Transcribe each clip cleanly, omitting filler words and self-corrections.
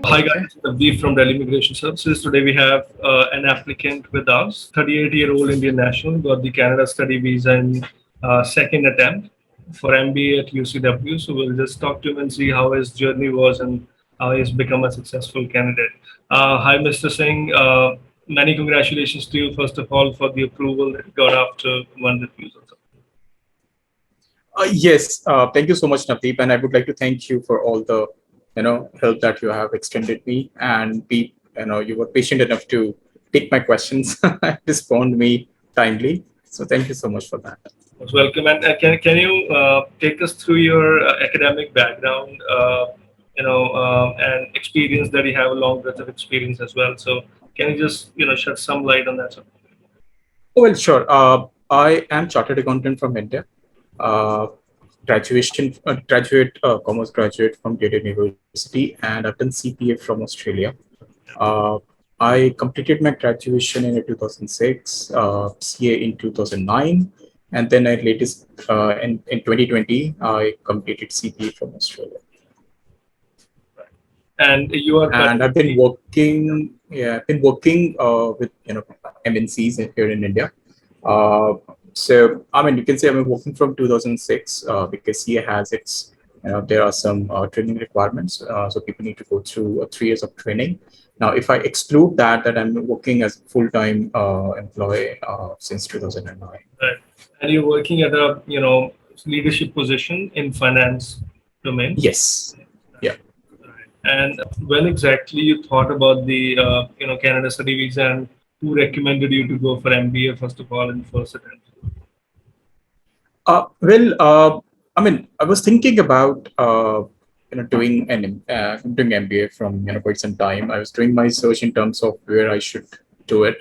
Hi Okay. guys, Navdeep from Delhi Immigration Services. Today we have an applicant with us, 38-year-old Indian national, got the Canada study visa in second attempt for MBA at UCW. So we'll just talk to him and see how his journey was and how he's become a successful candidate. Hi, Mr. Singh. Many congratulations to you, first of all, for the approval that you got after one refusal. Yes, thank you so much, Navdeep, and I would like to thank you for all the, help that you have extended me, and you were patient enough to take my questions, and respond me timely. So thank you so much for that. Most welcome. And can you take us through your academic background, and experience that you have a long breadth of experience as well. So can you just shed some light on that? Oh, well, sure. I am chartered accountant from India. Uh, commerce graduate from Data University, and I've done CPA from Australia. Uh, I completed my graduation in 2006, CA in 2009, and then I latest in 2020 I completed CPA from Australia. And you are And I've been currently working, yeah, I've been working with MNCs here in India. Uh, so I mean, you can say I've been working from 2006 because CA has its, there are some training requirements, so people need to go through 3 years of training. Now, if I exclude that I'm working as a full-time employee since 2009. right, and you're working at a leadership position in finance domain. Yes. Yeah. Right. And when exactly you thought about the Canada study visa, and who recommended you to go for MBA first of all in first attempt? Well, I mean, I was thinking about doing MBA from quite some time. I was doing my search in terms of where I should do it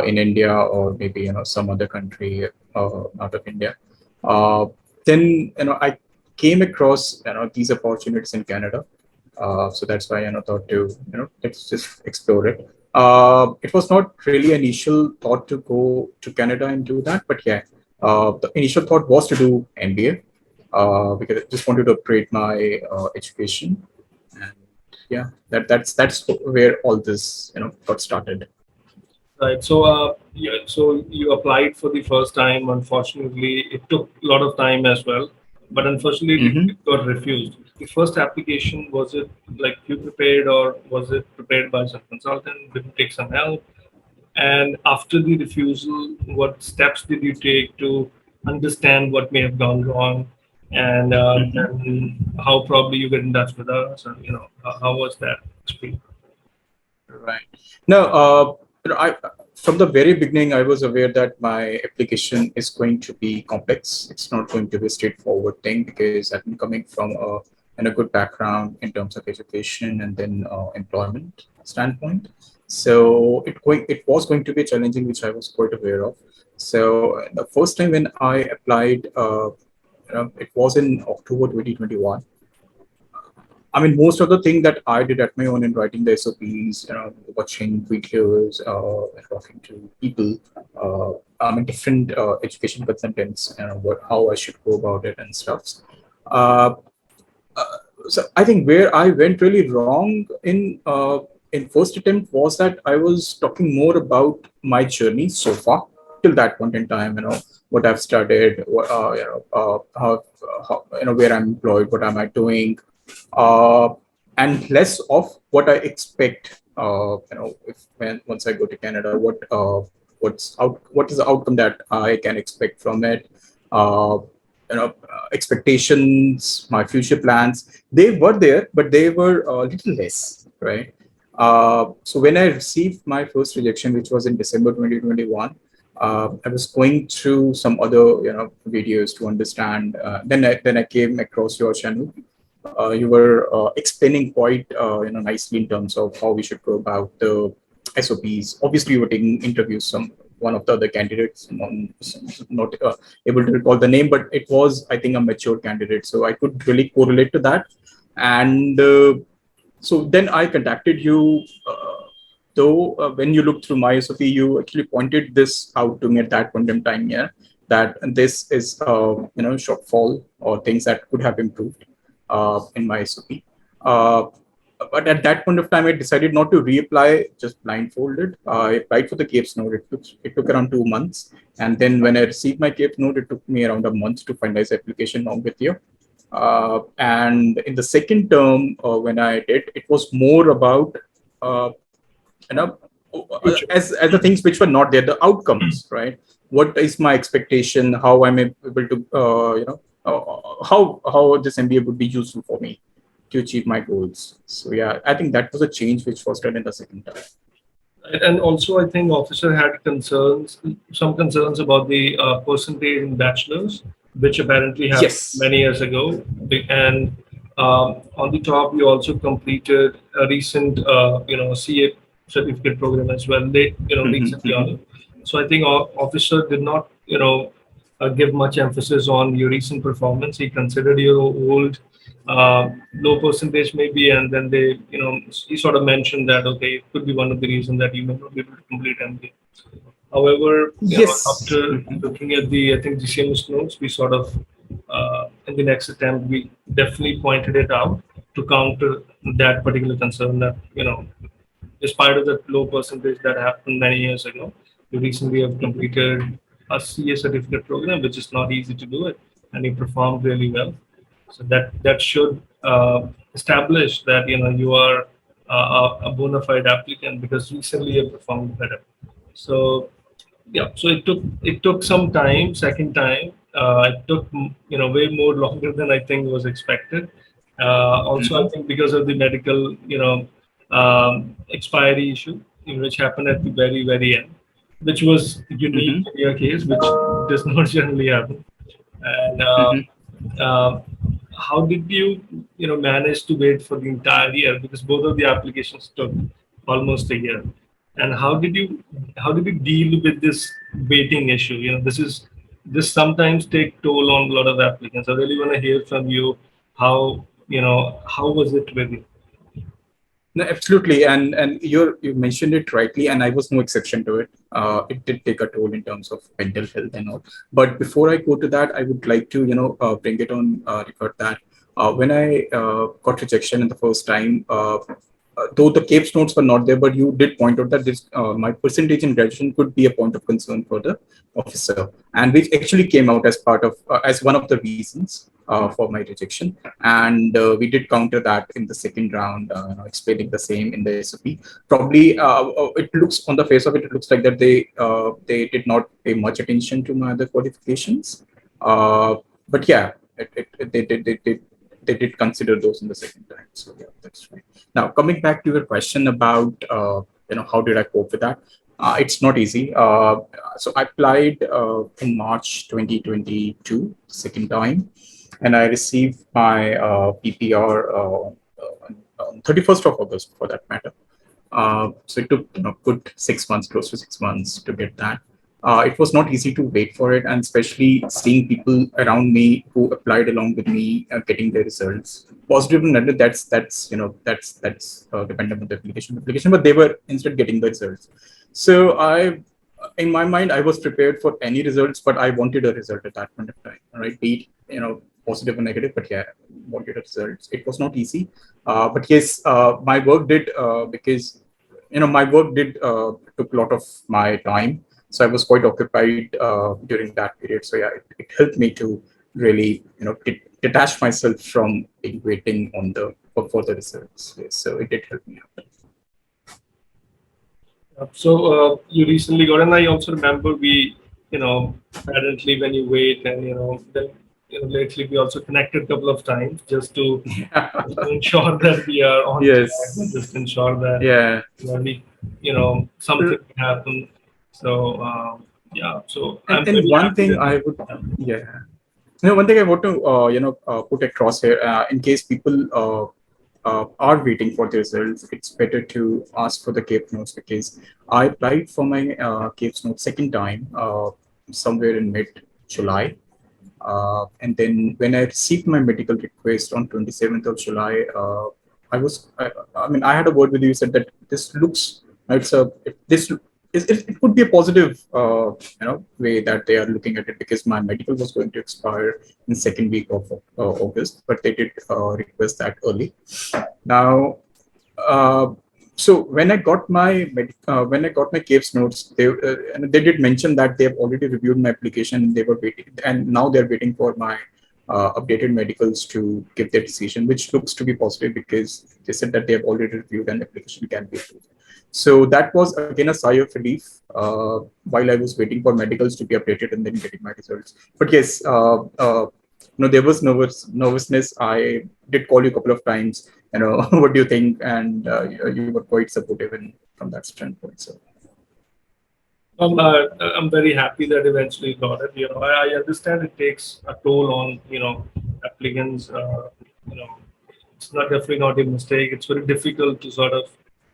in India or maybe some other country out of India. Uh, then I came across these opportunities in Canada. So that's why thought to let's just explore it. It was not really an initial thought to go to Canada and do that, but yeah, the initial thought was to do MBA because I just wanted to upgrade my education, and yeah, that's where all this got started. Right. So, yeah, so you applied for the first time. Unfortunately, it took a lot of time as well, but unfortunately, Hmm. it got refused. The first application, was it like you prepared, or was it prepared by some consultant? Did you take some help? And after the refusal, what steps did you take to understand what may have gone wrong, and Hmm. then how probably you get in touch with us, and how was that experience? Right. No, I from the very beginning I was aware that my application is going to be complex. It's not going to be a straightforward thing because I've been coming from a good background in terms of education and then employment standpoint. So it was going to be challenging, which I was quite aware of. So the first time when I applied, it was in October 2021. I mean, most of the thing that I did at my own in writing the SOPs, watching videos, talking to people, I mean, different education consultants, how I should go about it and stuff. Uh, so I think where I went really wrong in first attempt was that I was talking more about my journey so far till that point in time. What I've studied, how where I'm employed, what am I doing, uh, and less of what I expect. If once I go to Canada, what is the outcome that I can expect from it? Uh, Expectations, my future plans, they were there, but they were a little less, right? So when I received my first rejection, which was in December 2021, I was going through some other videos to understand. Then I came across your channel. You were explaining quite nicely in terms of how we should go about the SOPs. Obviously, you were taking interviews. One of the other candidates, not able to recall the name, but it was, I think, a mature candidate. So I could really correlate to that. And so then I contacted you. Though when you look through my SOP, you actually pointed this out to me at that point in time. Yeah, that this is shortfall or things that could have improved in my SOP. Uh, but at that point of time, I decided not to reapply, just blindfolded. I applied for the Cape's note. It took around 2 months, and then when I received my Cape's note, it took me around a month to finalize the application along with you. And in the second term, when I did, it was more about uh, you know Future. as the things which were not there, the outcomes, right? What is my expectation? How I'm able to how this MBA would be useful for me to achieve my goals. So yeah, I think that was a change which was done in the second time. And also, I think officer had concerns, some concerns about the percentage in bachelors, which apparently happened Yes. many years ago. And on the top, we also completed a recent, CA certificate program as well. They, Mhm, recently on mhm, it. So I think our officer did not, give much emphasis on your recent performance. He considered your old low percentage maybe, and then they, he sort of mentioned that okay, it could be one of the reasons that you may not be able to complete MBA. However, yes. after Mhm, looking at the, I think the CMS notes, we sort of in the next attempt we definitely pointed it out to counter that particular concern that despite of that low percentage that happened many years ago, you recently have mhm, completed a CA certificate program, which is not easy to do it, and you performed really well. So that should establish that you are a bona fide applicant because recently you performed better. So yeah, so it took some time. Second time, it took way more longer than I think was expected. Also, I mhm, think because of the medical expiry issue, which happened at the very end, which was unique mhm, in your case, which does not generally happen. And mhm. how did you manage to wait for the entire year because both of the applications took almost a year? And how did you deal with this waiting issue? This sometimes take toll on a lot of applicants. I really want to hear from you how was it with you? No, absolutely, and you mentioned it rightly, and I was no exception to it. It did take a toll in terms of mental health and all. But before I go to that, I would like to bring it on record that when I got rejection in the first time, though the CAPES notes were not there, but you did point out that this my percentage in graduation could be a point of concern for the officer, and which actually came out as part of as one of the reasons for my rejection. And we did counter that in the second round, explaining the same in the SOP. Probably, it looks on the face of it, it looks like that they did not pay much attention to my other qualifications. But yeah, they did consider those in the second time. So yeah, that's right. Now coming back to your question about how did I cope with that? It's not easy. So I applied in March 2022, second time, and I received my PPR on 31st of August, for that matter. So it took good 6 months, close to 6 months, to get that. It was not easy to wait for it, and especially seeing people around me who applied along with me getting their results. Positive and negative, that's dependent on the application, but they were instead getting the results. So in my mind, I was prepared for any results, but I wanted a result at that point of time, right? Be it, positive or negative, but yeah, wanted a result. It was not easy, but yes, my work did because my work did took a lot of my time, so I was quite occupied during that period. So yeah, it helped me to really detach myself from being waiting on the for the results. Yes, so it did help me out. So you recently got, and I also remember apparently when you wait, and then lately we also connected a couple of times just to ensure that we are on track, and just Yes. ensure that Yeah. something can happen. So yeah, so and I'm and very one happy thing that. I would, yeah. One thing I want to put across here, in case people are waiting for the results, it's better to ask for the CAPE notes, because I applied for my CAPE notes second time somewhere in mid July. And then when I received my medical request on 27th of July, I mean, I had a word with you, said that this looks, it's a, this, it could be a positive, way that they are looking at it, because my medical was going to expire in second week of August, but they did request that early. Now, Uh, so when I got my Caves notes, they did mention that they have already reviewed my application and they were waiting, and now they're waiting for my updated medicals to give their decision, which looks to be positive because they said that they have already reviewed and application can be approved. So that was again a sigh of relief while I was waiting for medicals to be updated and then getting my results. But yes, there was nervousness. I did call you a couple of times. What do you think? And you were quite supportive from that standpoint. So I'm very happy that eventually got it. I understand it takes a toll on applicants. You know, it's not definitely not a mistake. It's very difficult to sort of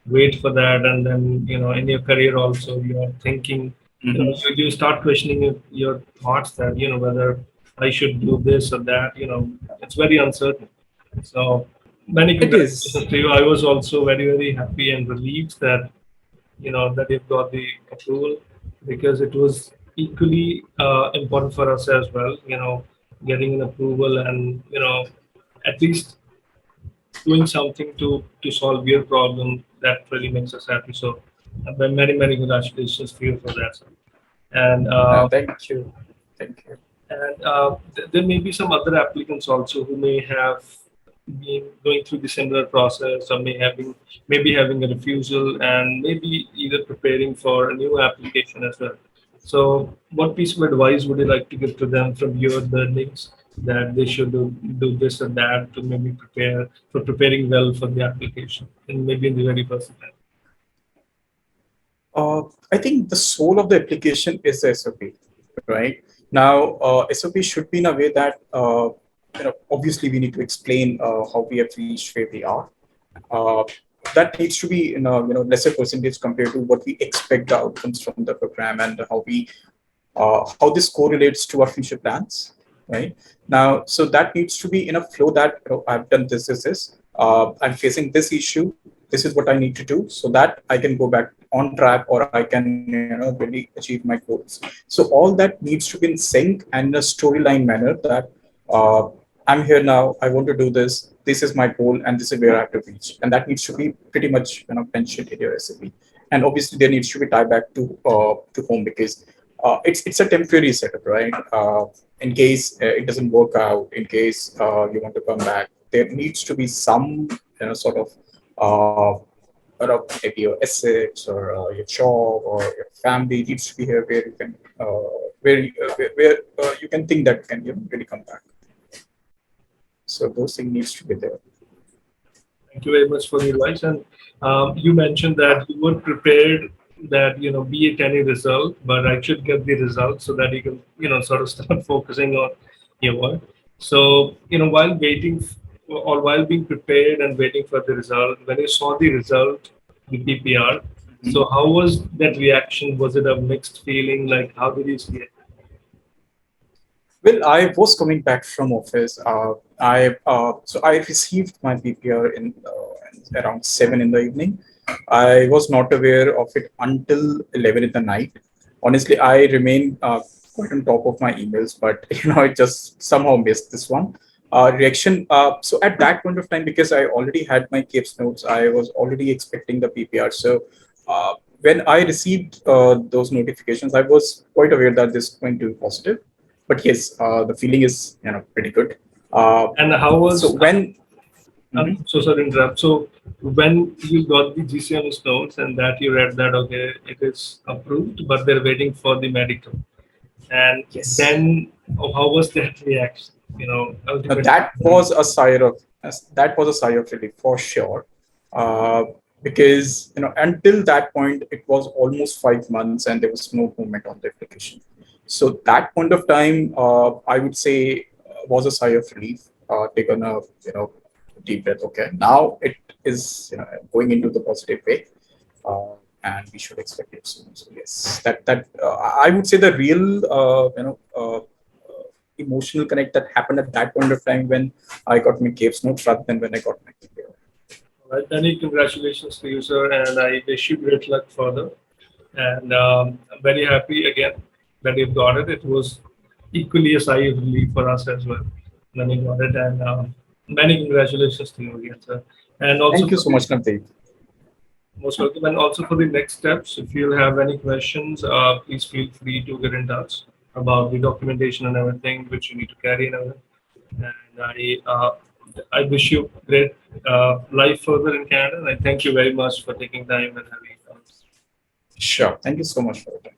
wait for that, and then in your career also you're thinking. You start questioning your thoughts that whether I should do this or that. It's very uncertain. So many it is. congratulations to you. I was also very happy and relieved that that you've got the approval, because it was equally important for us as well, getting an approval and, at least doing something to solve your problem. That really makes us happy. So, many congratulations to you for that, sir. And Thank you. Thank you. there may be some other applicants also who may have been going through the similar process, or maybe having a refusal, and maybe either preparing for a new application as well. So, what piece of advice would you like to give to them from your learnings, that they should do this or that to maybe preparing well for the application, and maybe in the very first time? I think the soul of the application is the SOP, right? Now, SOP should be in a way that obviously we need to explain how we have reached where we are. Uh, that needs to be in a lesser percentage compared to what we expect the outcomes from the program, and how this correlates to our future plans, right? Now, so that needs to be in a flow that I've done this. I'm facing this issue. This is what I need to do so that I can go back on track, or I can really achieve my goals. So all that needs to be in sync and in a storyline manner that uh, I'm here now. I want to do this. This is my goal, and this is where I have to reach. And that needs to be pretty much mentioned in your recipe. And obviously, there needs to be tied back to home, because it's a temporary setup, right? In case it doesn't work out, in case you want to come back, there needs to be some sort of maybe your assets, or your job, or your family needs to be here where you can you can think that can really come back. So those things needs to be there. Thank you very much for the advice. And you mentioned that you were prepared that be it any result, but I should get the result so that you can sort of start focusing on your work. So while waiting or while being prepared and waiting for the result, when you saw the result, the PPR, so how was that reaction? Was it a mixed feeling? Like, how did you see it? Well, I was coming back from office. I received my PPR in around 7 in the evening. I was not aware of it until 11 in the night. Honestly, I remain quite on top of my emails, but I just somehow missed this one. Reaction. So at that point of time, because I already had my CAPES notes, I was already expecting the PPR. So when I received those notifications, I was quite aware that this is going to be positive. But yes, the feeling is pretty good. And how was So when I'm so sorry to interrupt. So when you got the GCMS notes and that you read that okay, it is approved, but they're waiting for the medical, and yes, then how was that reaction? Ultimately. that was a sigh of relief for sure, uh, because until that point it was almost 5 months and there was no movement on the application. So that point of time, I would say, was a sigh of relief. Taken a deep breath. Okay, now it is going into the positive way, and we should expect it soon. So yes, that I would say the real emotional connect that happened at that point of time when I got my Cape's notes rather than when I got my KPO. All right, many congratulations to you, sir, and I wish you great luck further. And I'm very happy again that you got it. It was equally a sigh of relief for us as well when you got it. And many congratulations to you again, sir. And also Thank you for so much, Navdeep. most welcome. And also for the next steps, if you have any questions, please feel free to get in touch about the documentation and everything which you need to carry and everything. And I wish you great life further in Canada. And I thank you very much for taking time and having fun. Sure. Thank you so much for your time.